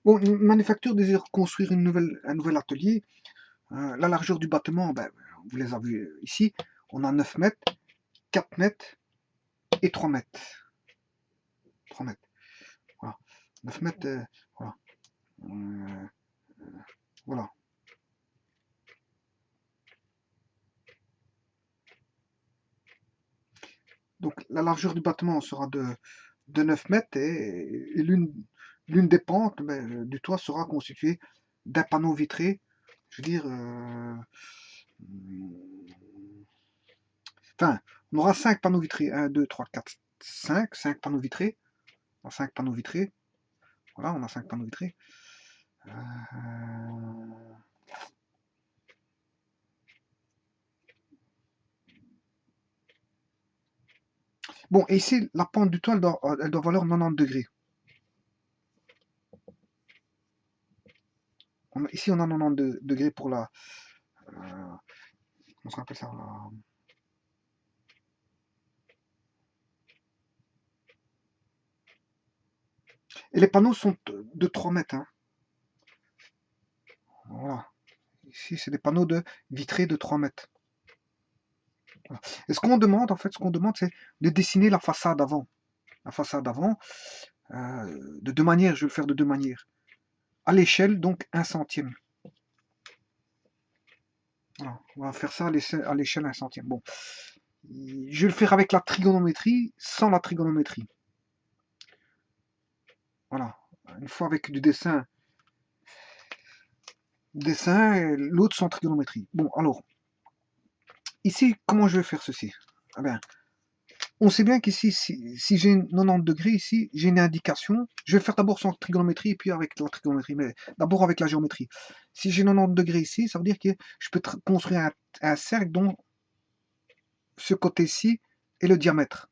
Bon, une manufacture désire construire un nouvel atelier. La largeur du bâtiment, ben, vous les avez ici. On a 9 mètres, 4 mètres et 3 mètres. 3 mètres. Voilà. 9 mètres, voilà. Euh, voilà. Donc la largeur du bâtiment sera de 9 mètres et l'une des pentes du toit sera constituée d'un panneau vitré. Je veux dire, enfin, on aura 5 panneaux vitrés. Un, 2, 3, 4, 5. 5 panneaux vitrés. 5 panneaux vitrés. Voilà, on a 5 panneaux vitrés. Euh, Bon, et ici, la pente du toit, elle doit valoir 90 degrés. Ici, on a 92 degrés pour la... on se rappelle ça Et les panneaux sont de 3 mètres. Hein. Voilà. Ici, c'est des panneaux vitrés de 3 mètres. Voilà. Et ce qu'on demande, en fait, c'est de dessiner la façade avant. La façade avant, de deux manières, je vais le faire de deux manières. À l'échelle, donc 1 centième. Voilà. On va faire ça à l'échelle 1 centième. Bon. Je vais le faire avec la trigonométrie, sans la trigonométrie. Voilà. Une fois avec du dessin, l'autre sans trigonométrie. Bon, alors, ici, comment je vais faire ceci? Eh bien, on sait bien qu'ici, si j'ai 90 degrés ici, j'ai une indication. Je vais faire d'abord sans trigonométrie et puis avec la trigonométrie, mais d'abord avec la géométrie. Si j'ai 90 degrés ici, ça veut dire que je peux construire un cercle dont ce côté-ci est le diamètre.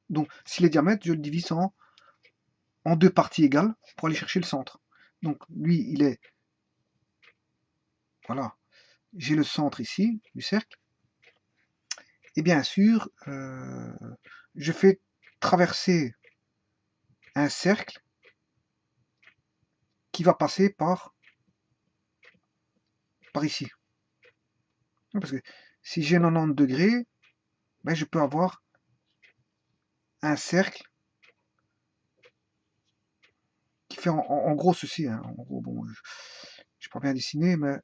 Donc, si le diamètre, je le divise en deux parties égales pour aller chercher le centre. Donc, lui, il est... Voilà. J'ai le centre ici, du cercle. Et bien sûr, je fais traverser un cercle qui va passer par ici. Parce que si j'ai 90 degrés, ben je peux avoir un cercle qui fait en gros ceci. Hein. En gros, bon, je n'ai pas bien dessiné, mais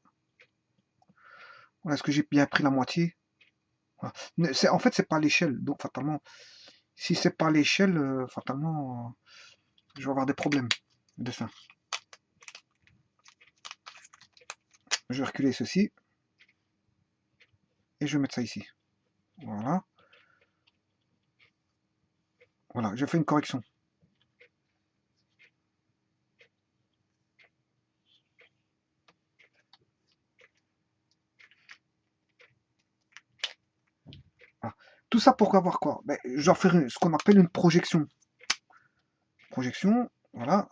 est-ce que j'ai bien pris la moitié? Voilà. En fait, c'est pas l'échelle, donc fatalement, si c'est pas l'échelle, fatalement, je vais avoir des problèmes de dessin. Je vais reculer ceci et je vais mettre ça ici. Voilà. Voilà, je fais une correction. Voilà. Tout ça pour avoir quoi? Ben, je vais faire ce qu'on appelle une projection. Projection, voilà.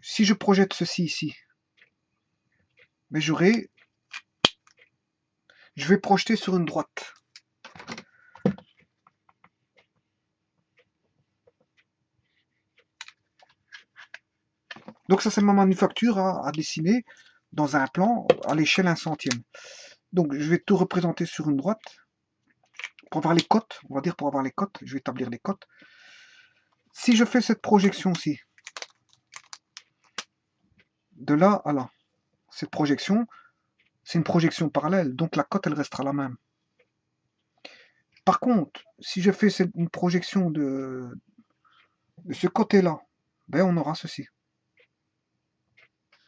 Si je projette ceci ici, ben je vais projeter sur une droite. Donc ça, c'est ma manufacture à dessiner dans un plan à l'échelle 1 centième. Donc je vais tout représenter sur une droite. Pour avoir les cotes, on va dire pour avoir les cotes, je vais établir les cotes. Si je fais cette projection-ci, de là à là, cette projection, c'est une projection parallèle, donc la cote, elle restera la même. Par contre, si je fais une projection de ce côté-là, ben on aura ceci.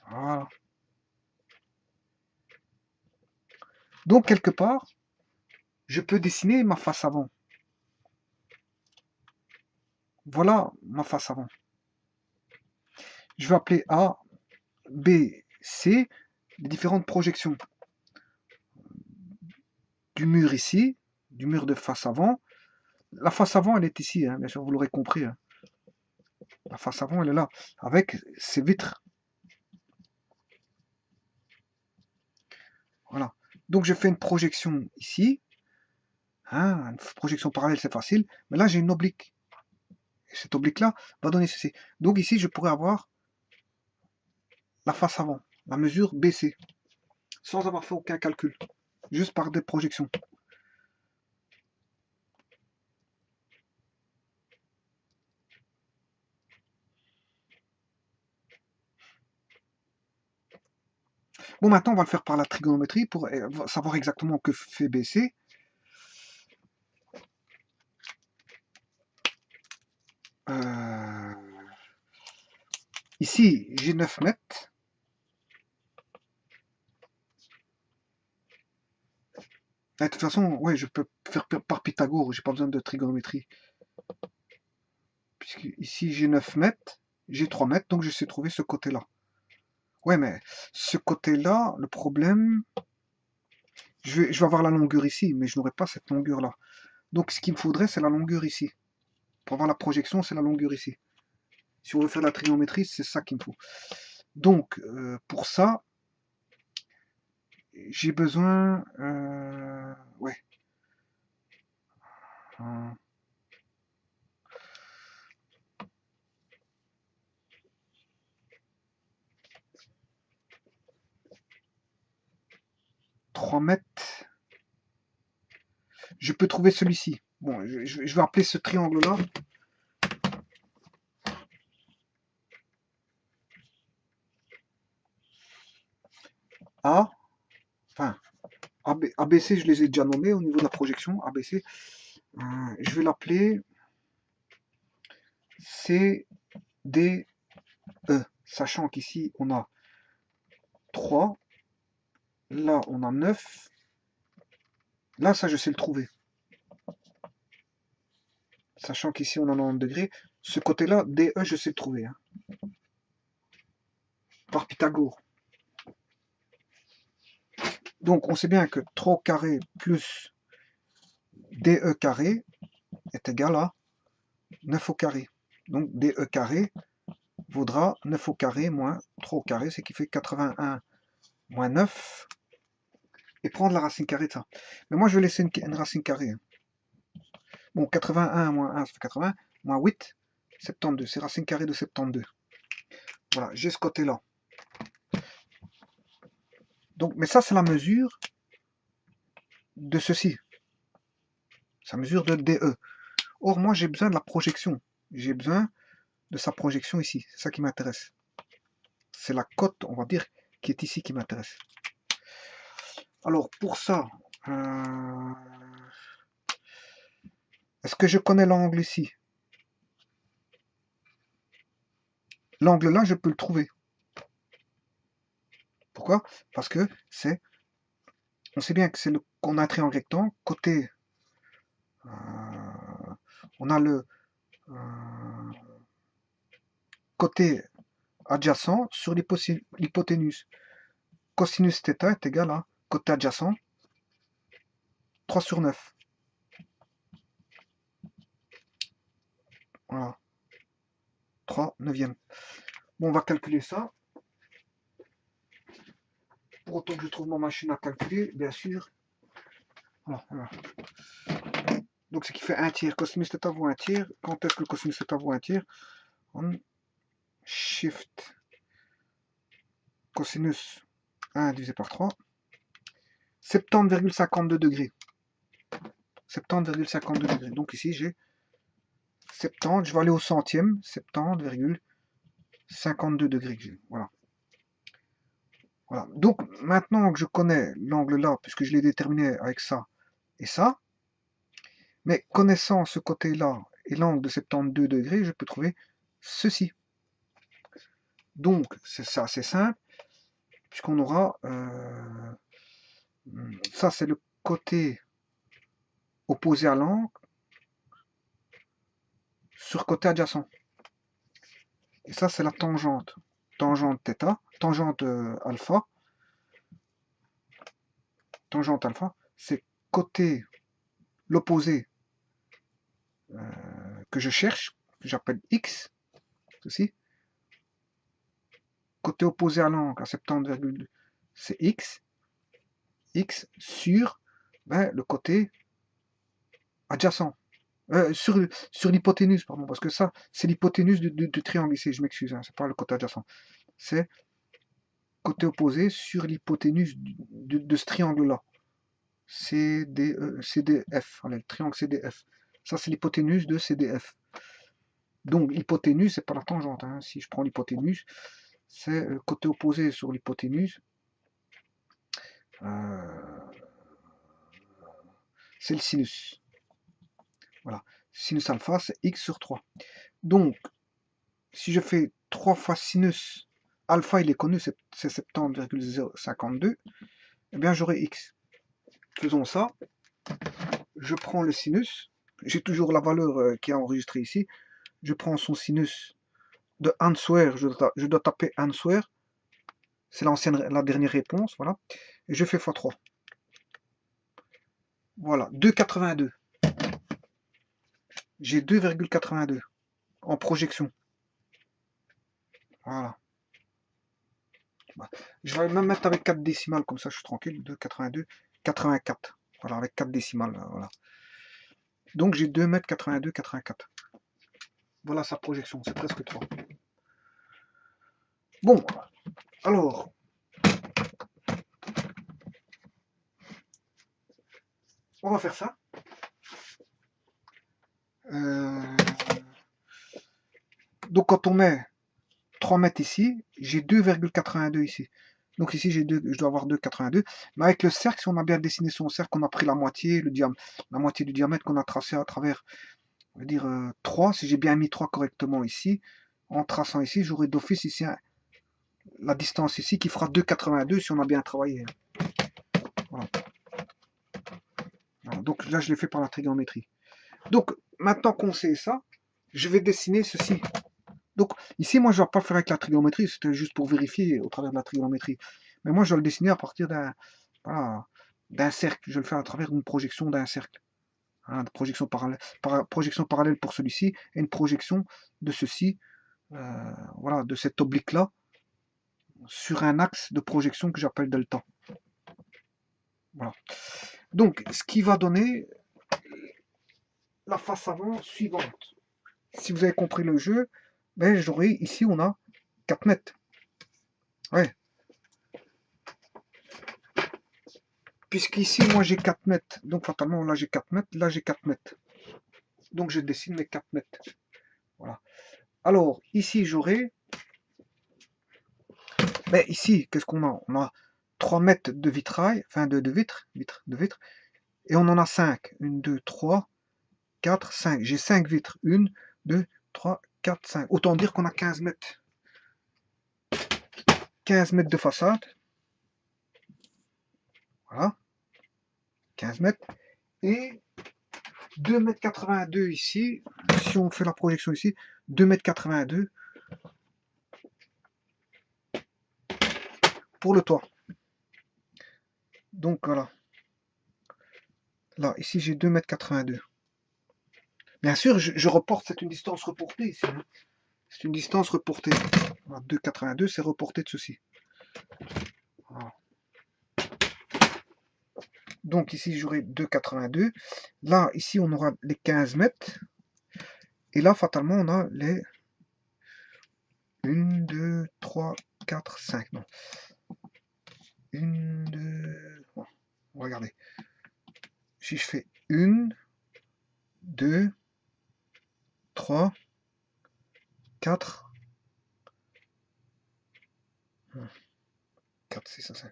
Voilà. Donc, quelque part, je peux dessiner ma face avant. Voilà ma face avant. Je vais appeler A, B, C, les différentes projections du mur ici, du mur de face avant. La face avant, elle est ici, hein, bien sûr, vous l'aurez compris. Hein. La face avant, elle est là, avec ses vitres. Voilà. Donc, je fais une projection ici. Hein, une projection parallèle, c'est facile. Mais là, j'ai une oblique. Et cette oblique-là va donner ceci. Donc, ici, je pourrais avoir la face avant, la mesure BC, sans avoir fait aucun calcul, juste par des projections. Bon, maintenant, on va le faire par la trigonométrie pour savoir exactement que fait BC. Ici, j'ai 9 mètres. De toute façon, ouais, je peux faire par Pythagore, j'ai pas besoin de trigonométrie. Puisque ici, j'ai 9 mètres, j'ai 3 mètres, donc je sais trouver ce côté-là. Ouais, mais ce côté-là, le problème, je vais avoir la longueur ici, mais je n'aurai pas cette longueur-là. Donc, ce qu'il me faudrait, c'est la longueur ici. Pour avoir la projection, c'est la longueur ici. Si on veut faire la trigonométrie, c'est ça qu'il me faut. Donc, pour ça, j'ai besoin... ouais. 3 mètres. Je peux trouver celui-ci. Bon, je vais appeler ce triangle-là A. Enfin, ABC, je les ai déjà nommés au niveau de la projection. ABC. Je vais l'appeler C, D, E. Sachant qu'ici, on a 3. Là, on a 9. Là, ça, je sais le trouver. Sachant qu'ici, on a 90 degrés. Ce côté-là, DE, je sais le trouver. Hein. Par Pythagore. Donc, on sait bien que 3 au carré plus DE carré est égal à 9 au carré. Donc, DE carré vaudra 9 au carré moins 3 au carré, ce qui fait 81 moins 9. Et prendre la racine carrée de ça. Mais moi, je vais laisser une racine carrée. Hein. Bon, 81 moins 1, ça fait 80. Moins 8, 72. C'est racine carrée de 72. Voilà, j'ai ce côté-là. Donc, mais ça, c'est la mesure de ceci. C'est la mesure de DE. Or, moi, j'ai besoin de la projection. J'ai besoin de sa projection ici. C'est ça qui m'intéresse. C'est la cote, on va dire, qui est ici qui m'intéresse. Alors, pour ça, est-ce que je connais l'angle ici? L'angle là, je peux le trouver. Pourquoi? Parce que c'est... On sait bien que c'est qu'on a un triangle rectangle. Côté... on a le côté adjacent sur l'hypoténuse. Cosinus θ est égal à côté adjacent 3 sur 9. Voilà. 3 neuvième. Bon, on va calculer ça. Pour autant que je trouve ma machine à calculer, bien sûr. Voilà, voilà. Donc, ce qui fait 1 tiers. Cosinus θ vaut 1 tiers. Quand est-ce que le cosinus θ vaut 1 tiers? On shift cosinus 1 divisé par 3. 70,52 degrés. 70,52 degrés. Donc ici, j'ai 70, je vais aller au centième, 70,52 degrés que j'ai. Voilà. Voilà. Donc maintenant que je connais l'angle là, puisque je l'ai déterminé avec ça et ça, mais connaissant ce côté-là et l'angle de 72 degrés, je peux trouver ceci. Donc c'est ça, c'est simple, puisqu'on aura ça, c'est le côté opposé à l'angle sur côté adjacent. Et ça, c'est la tangente. Tangente θ, tangente alpha. Tangente alpha, c'est côté, l'opposé que je cherche, que j'appelle x, ceci. Côté opposé à l'angle, à 70, c'est x. X sur le côté adjacent. Sur l'hypoténuse, pardon, parce que ça, c'est l'hypoténuse du triangle ici, je m'excuse, hein, c'est pas le côté adjacent. C'est côté opposé sur l'hypoténuse de ce triangle-là. CDF, allez, le triangle CDF. Ça, c'est l'hypoténuse de CDF. Donc, l'hypoténuse, c'est pas la tangente. Hein. Si je prends l'hypoténuse, c'est côté opposé sur l'hypoténuse. C'est le sinus. Voilà. Sinus alpha, c'est x sur 3. Donc, si je fais 3 fois sinus alpha, il est connu, c'est 70,52, eh bien j'aurai x. Faisons ça. Je prends le sinus. J'ai toujours la valeur qui est enregistrée ici. Je prends son sinus de 1 square. Je dois taper 1 square. C'est la dernière réponse. Voilà. Et je fais x3. Voilà. 2,82. J'ai 2,82 en projection. Voilà. Je vais même mettre avec 4 décimales, comme ça je suis tranquille. 2,82, 84. Voilà, avec 4 décimales. Voilà. Donc j'ai 2,82 m, 84. Voilà sa projection, c'est presque 3. Bon, alors, on va faire ça. Donc quand on met 3 mètres ici, j'ai 2,82 ici. Donc ici, je dois avoir 2,82. Mais avec le cercle, si on a bien dessiné son cercle, on a pris la moitié du diamètre qu'on a tracé à travers, on va dire 3. Si j'ai bien mis 3 correctement ici, en traçant ici, j'aurai d'office ici la distance ici qui fera 2,82 si on a bien travaillé. Voilà. Voilà. Donc là, je l'ai fait par la trigonométrie. Donc maintenant qu'on sait ça, je vais dessiner ceci. Donc ici, moi, je ne vais pas le faire avec la trigonométrie, c'était juste pour vérifier au travers de la trigonométrie. Mais moi, je vais le dessiner à partir d'un cercle. Je vais le faire à travers une projection d'un cercle. Hein, projection parallèle pour celui-ci et une projection de ceci, voilà, de cet oblique-là, sur un axe de projection que j'appelle delta. Voilà. Donc, ce qui va donner la face avant suivante. Si vous avez compris le jeu, ben, j'aurai ici, on a 4 mètres. Ouais. Puisqu'ici, moi, j'ai 4 mètres. Donc, fatalement, là, j'ai 4 mètres. Là, j'ai 4 mètres. Donc, je dessine mes 4 mètres. Voilà. Alors, ici, j'aurai... Ben, ici, qu'est-ce qu'on a? On a 3 mètres de vitrail, enfin de vitre, et on en a 5. 1, 2, 3, 4, 5. J'ai 5 vitres. 1, 2, 3, 4, 5. Autant dire qu'on a 15 mètres. 15 mètres de façade. Voilà. 15 mètres. Et 2,82 m ici. Si on fait la projection ici, 2,82 m pour le toit. Donc voilà. Là, ici j'ai 2,82 m. Bien sûr, je reporte, c'est une distance reportée ici. Hein. C'est une distance reportée. 2,82, c'est reporté de ceci. Voilà. Donc ici, j'aurai 2,82. Là, ici, on aura les 15 mètres. Et là, fatalement, on a les 1, 2, 3, 4, 5. Non. 1, 2... Bon, regardez. Si je fais 1, 2, 3, 4, 4, 6, 5,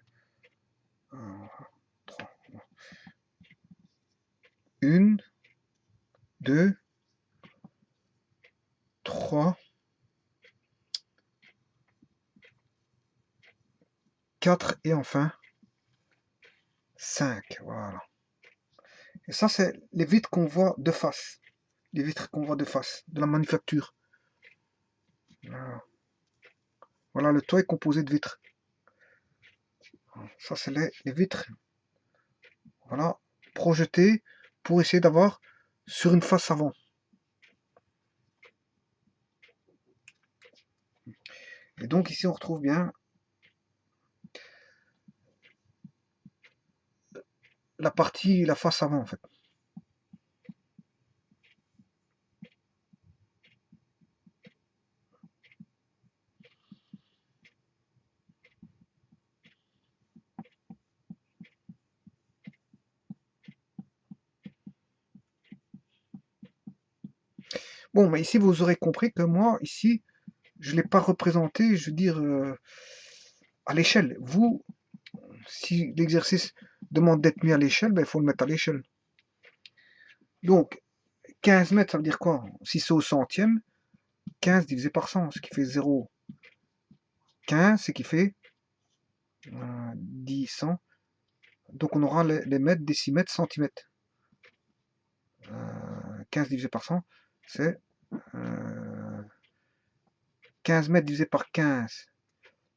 3. 1, 2, 3, 4 et enfin 5. Voilà. Et ça, c'est les vitres qu'on voit de face. Les vitres qu'on voit de face, de la manufacture. Voilà. Voilà, le toit est composé de vitres. Ça, c'est les vitres. Voilà, projetées pour essayer d'avoir sur une face avant. Et donc ici, on retrouve bien la face avant en fait. Bon, mais ici, vous aurez compris que moi, ici, je ne l'ai pas représenté, je veux dire, à l'échelle. Vous, si l'exercice demande d'être mis à l'échelle, ben, il faut le mettre à l'échelle. Donc, 15 mètres, ça veut dire quoi? Si c'est au centième, 15 divisé par 100, ce qui fait 0. 15, ce qui fait 10, 100. Donc, on aura les mètres, décimètres, centimètres. 15 divisé par 100, c'est 15 mètres divisé par 15,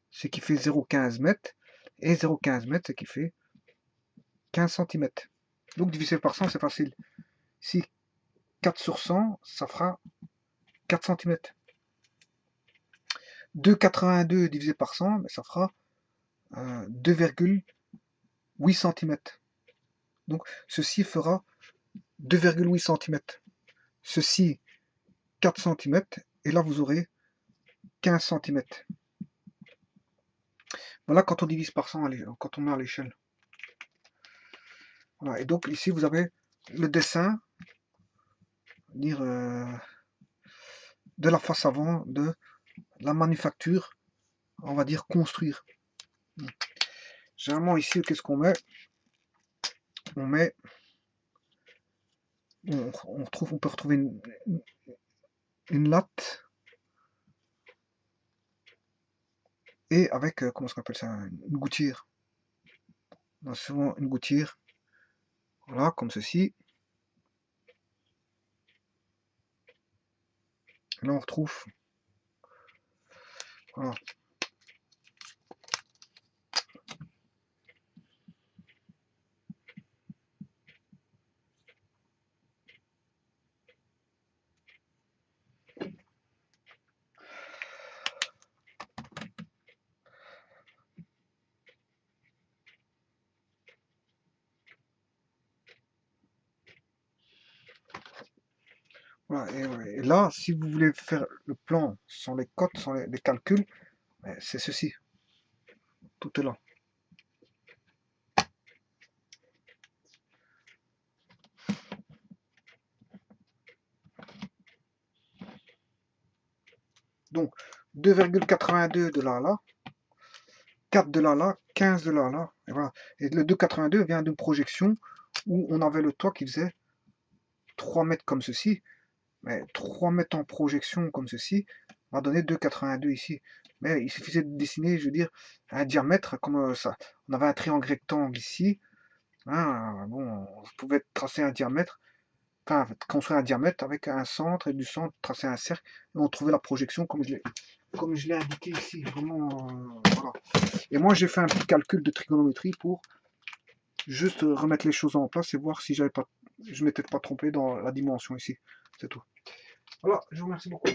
ce qui fait 0,15 mètres. Et 0,15 mètres, ce qui fait 15 cm. Donc divisé par 100, c'est facile. Si 4 sur 100, ça fera 4 cm. 2,82 divisé par 100, mais ça fera 2,8 cm. Donc ceci fera 2,8 cm. Ceci 4 cm. Et là, vous aurez 15 cm. Voilà quand on divise par 100, quand on met à l'échelle. Voilà. Et donc ici, vous avez le dessin, dire de la face avant de la manufacture, on va dire construire. Généralement ici, qu'est-ce qu'on met? On met, on peut retrouver une latte et avec, comment on appelle ça, une gouttière. On a souvent une gouttière, voilà, comme ceci. Et là, on retrouve, voilà. Voilà, et là, si vous voulez faire le plan sans les cotes, sans les calculs, c'est ceci. Tout est là. Donc, 2,82 de là à là, 4 de là à là, 15 de là à là, et voilà. Et le 2,82 vient d'une projection où on avait le toit qui faisait 3 mètres comme ceci, mais 3 mètres en projection comme ceci va donner 2,82 ici. Mais il suffisait de dessiner, je veux dire, un diamètre comme ça. On avait un triangle rectangle ici. Hein, bon, on pouvait tracer un diamètre, enfin construire un diamètre avec un centre et du centre tracer un cercle et on trouvait la projection comme je l'ai indiqué ici. Vraiment, voilà. Et moi j'ai fait un petit calcul de trigonométrie pour juste remettre les choses en place et voir si je m'étais pas trompé dans la dimension ici. C'est tout. Voilà, je vous remercie beaucoup.